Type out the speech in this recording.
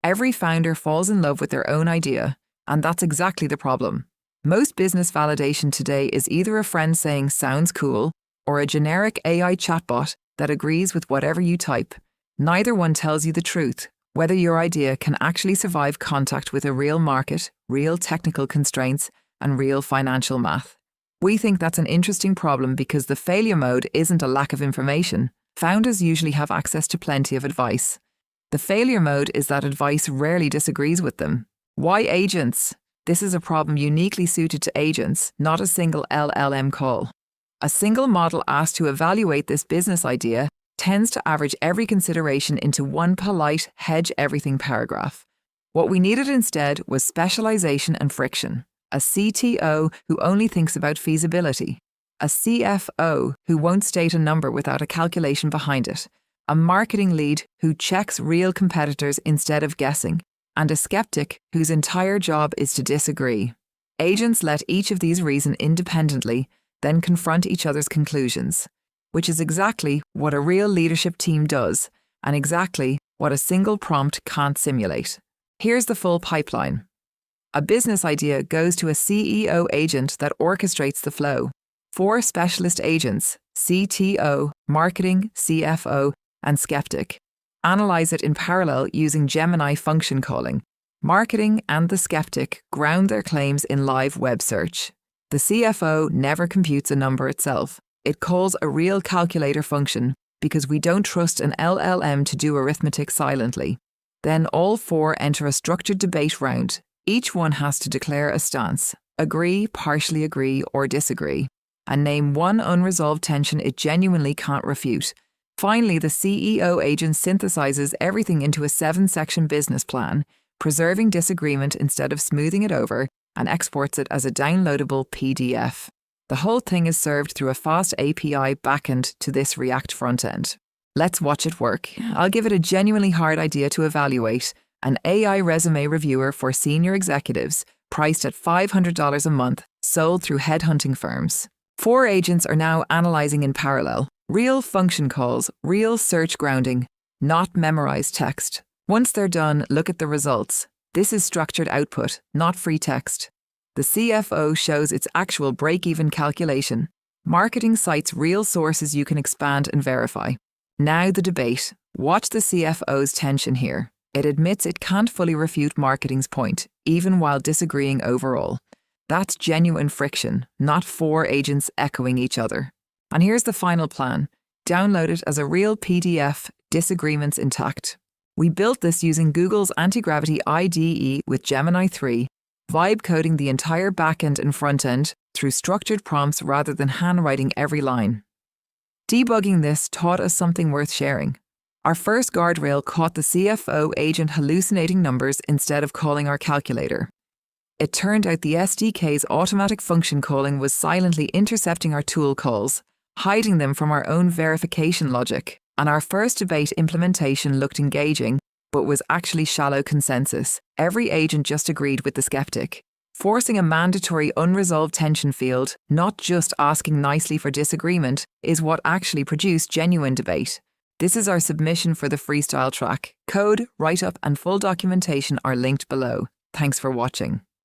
Every founder falls in love with their own idea, and that's exactly the problem. Most business validation today is either a friend saying sounds cool or a generic AI chatbot that agrees with whatever you type. Neither one tells you the truth, whether your idea can actually survive contact with a real market, real technical constraints, and real financial math. We think that's an interesting problem because the failure mode isn't a lack of information. Founders usually have access to plenty of advice. The failure mode is that advice rarely disagrees with them. Why agents? This is a problem uniquely suited to agents, not a single LLM call. A single model asked to evaluate this business idea tends to average every consideration into one polite, hedge everything paragraph. What we needed instead was specialization and friction. A CTO who only thinks about feasibility. A CFO who won't state a number without a calculation behind it. A marketing lead who checks real competitors instead of guessing. And a skeptic whose entire job is to disagree. Agents let each of these reason independently, then confront each other's conclusions, which is exactly what a real leadership team does, and exactly what a single prompt can't simulate. Here's the full pipeline. A business idea goes to a CEO agent that orchestrates the flow. 4 specialist agents, CTO, marketing, CFO, and skeptic, analyze it in parallel using Gemini function calling. Marketing and the skeptic ground their claims in live web search. The CFO never computes a number itself. It calls a real calculator function because we don't trust an LLM to do arithmetic silently. Then all 4 enter a structured debate round. Each one has to declare a stance, agree, partially agree, or disagree, and name one unresolved tension it genuinely can't refute. Finally, the CEO agent synthesizes everything into a 7-section business plan, preserving disagreement instead of smoothing it over, and exports it as a downloadable PDF. The whole thing is served through a fast API backend to this React frontend. Let's watch it work. I'll give it a genuinely hard idea to evaluate. An AI resume reviewer for senior executives, priced at $500 a month, sold through headhunting firms. 4 agents are now analyzing in parallel. Real function calls, real search grounding, not memorized text. Once they're done, look at the results. This is structured output, not free text. The CFO shows its actual break-even calculation. Marketing cites real sources you can expand and verify. Now the debate. Watch the CFO's tension here. It admits it can't fully refute marketing's point, even while disagreeing overall. That's genuine friction, not 4 agents echoing each other. And here's the final plan. Download it as a real PDF, disagreements intact. We built this using Google's anti-gravity IDE with Gemini 3, vibe coding the entire backend and frontend through structured prompts rather than handwriting every line. Debugging this taught us something worth sharing. Our first guardrail caught the CFO agent hallucinating numbers instead of calling our calculator. It turned out the SDK's automatic function calling was silently intercepting our tool calls, hiding them from our own verification logic. And our first debate implementation looked engaging, but was actually shallow consensus. Every agent just agreed with the skeptic. Forcing a mandatory unresolved tension field, not just asking nicely for disagreement, is what actually produced genuine debate. This is our submission for the freestyle track. Code, write-up, and full documentation are linked below. Thanks for watching.